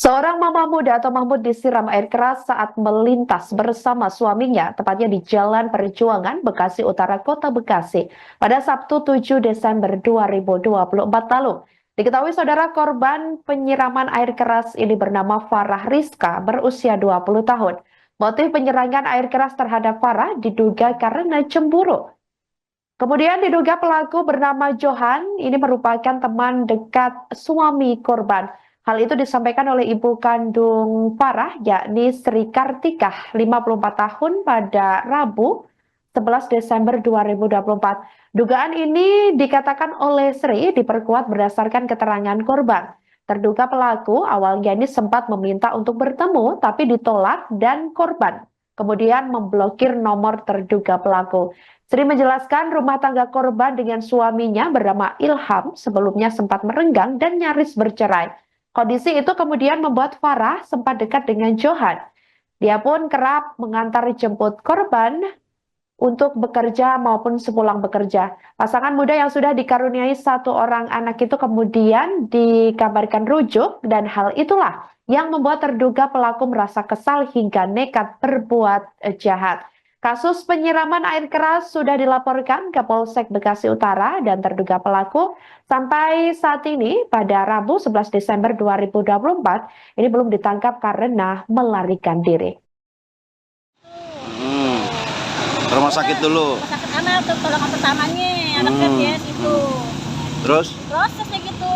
Seorang mama muda atau Mahmud disiram air keras saat melintas bersama suaminya, tepatnya di Jalan Perjuangan, Bekasi Utara, Kota Bekasi, pada Sabtu 7 Desember 2024 lalu. Diketahui saudara korban penyiraman air keras ini bernama Farah Rizka, berusia 20 tahun. Motif penyerangan air keras terhadap Farah diduga karena cemburu. Kemudian diduga pelaku bernama Johan, ini merupakan teman dekat suami korban. Hal itu disampaikan oleh ibu kandung Farah, yakni Sri Kartika, 54 tahun pada Rabu 11 Desember 2024. Dugaan ini dikatakan oleh Sri diperkuat berdasarkan keterangan korban. Terduga pelaku awalnya ini sempat meminta untuk bertemu, tapi ditolak dan korban kemudian memblokir nomor terduga pelaku. Sri menjelaskan rumah tangga korban dengan suaminya bernama Ilham sebelumnya sempat merenggang dan nyaris bercerai. Kondisi itu kemudian membuat Farah sempat dekat dengan Johan. Dia pun kerap mengantar jemput korban untuk bekerja maupun sepulang bekerja. Pasangan muda yang sudah dikaruniai satu orang anak itu kemudian dikabarkan rujuk dan hal itulah yang membuat terduga pelaku merasa kesal hingga nekat berbuat jahat. Kasus penyiraman air keras sudah dilaporkan ke Polsek Bekasi Utara dan terduga pelaku sampai saat ini pada Rabu 11 Desember 2024 ini belum ditangkap karena melarikan diri. Rumah sakit dulu. Rumah sakit anak tuh pertolongan pertamanya, anaknya dia situ. Terus Prosesnya gitu,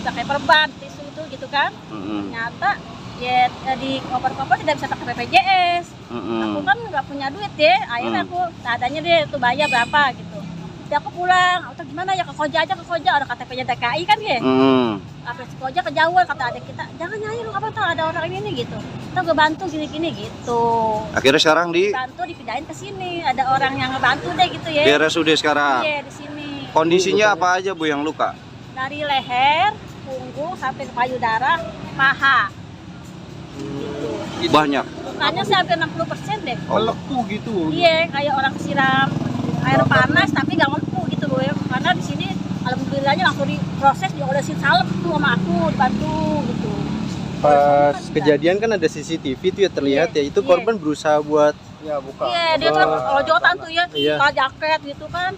bisa kayak perban, tisu itu gitu kan. Ternyata ya di koper-koper tidak bisa pakai BPJS. Aku kan nggak punya duit ya, akhirnya aku adanya dia tuh bayar berapa gitu. Jadi aku pulang, atau gimana ya ke Koja aja, ada KTP-nya DKI kan ya. Apa si Koja kejauhan, kata adik kita, jangan nyanyi lu apa tuh ada orang ini gitu. Kita gue bantu gini-gini gitu. Akhirnya sekarang Bantu dipindahin ke sini, ada orang yang ngebantu deh gitu ya. di RSUD sekarang. Iya di sini. Kondisinya apa aja Bu yang luka? Dari leher, punggung sampai ke payudara, paha. Gitu. Banyak. Lukanya sih hampir 60% deh. Melepuh gitu. Iya, kayak orang kesiram air panas tapi nggak melepuh gitu loh ya. Karena di sini alhamdulillahnya langsung diproses, diolesin salep tuh sama aku, dibantu gitu. Pas kejadian kan ada CCTV tuh ya terlihat ya, itu korban berusaha buat buka. Iya, dia tuh lojotan tuh ya, Iya. jaket gitu kan.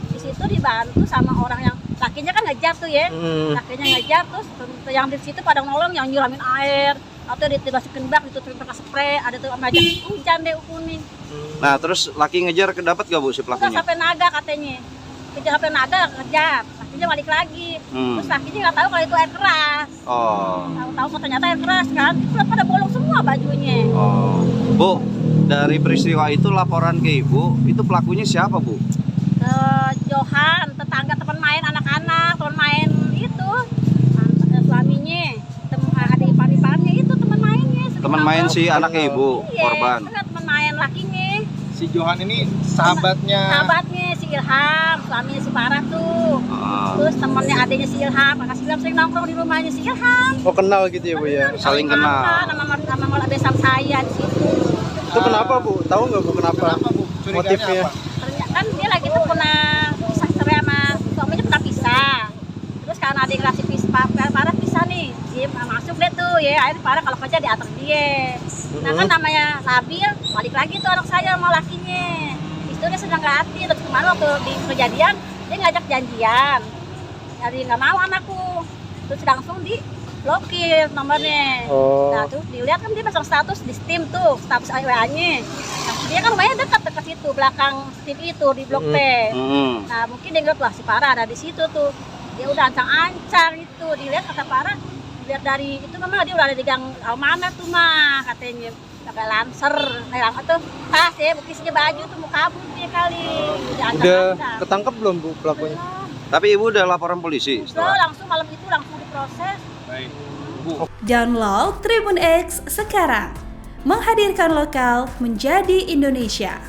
Di situ dibantu sama orang yang lakinya kan ngejar tuh ya. Lakinya ngejar terus yang di situ pada nolong yang nyiramin air atau dimasukin bak ditutupin pakai spray, ada tuh sama aja hujan deh kuning. Nah, terus laki ngejar dapat gak Bu si Udah pelakunya? sampai naga katanya. Kejar sampai naga kejar. Lakinya balik lagi. Terus lakinya nggak tahu kalau itu air keras. Tahu-tahu ternyata air keras kan. Terus pada bolong semua bajunya. Bu, dari peristiwa itu laporan ke Ibu, itu pelakunya siapa Bu? Johan, tetangga teman main anak-anak, teman main itu suaminya, adik ipar-iparnya itu teman mainnya. Teman main si anaknya Ibu, iya, korban. Iya, teman main lakinya. Si Johan ini sahabatnya Si Ilham, suaminya si Farah tuh. Terus temennya adiknya si Ilham, kakak si Ilham sering nongkrong di rumahnya si Ilham. Oh kenal gitu ya Bu ya? Saling kenal. Nama malah besar saya di situ. Itu kenapa Bu? Tahu nggak Bu kenapa? Motifnya? Ternyata kan dia lagi tuh pernah pisah cerai sama suaminya, pernah pisah. Terus karena adik kasih Farah pisah nih, dia masuk deh tuh ya. Akhirnya Farah kalau kerja diatur dia. Nah kan namanya labil, balik lagi tuh anak saya sama lakinya. Itu dia sedang nggak hati, terus kemarin waktu di kejadian dia ngajak janjian. Jadi nggak mau anakku, terus langsung diblokir nomornya. Nah terus dilihat kan dia pasang status di Steam tuh, status WA-nya. Nah, dia kan lumayan dekat situ, belakang Steam itu di Blok P. Nah mungkin dia ngeliat lah si Farah ada di situ tuh. Dia udah ancang-ancang itu, dilihat kata Farah, lihat dari itu mama dia udah ada di gang mana tuh mah katanya. Pakai lancer, atau tas ya, buktinya baju tuh mau kabur dia kali. Udah ketangkep belum Bu pelakunya? Tapi Ibu udah laporan polisi setelah? Langsung malam itu langsung diproses. Baik. Bu. Download Tribun X sekarang. Menghadirkan lokal menjadi Indonesia.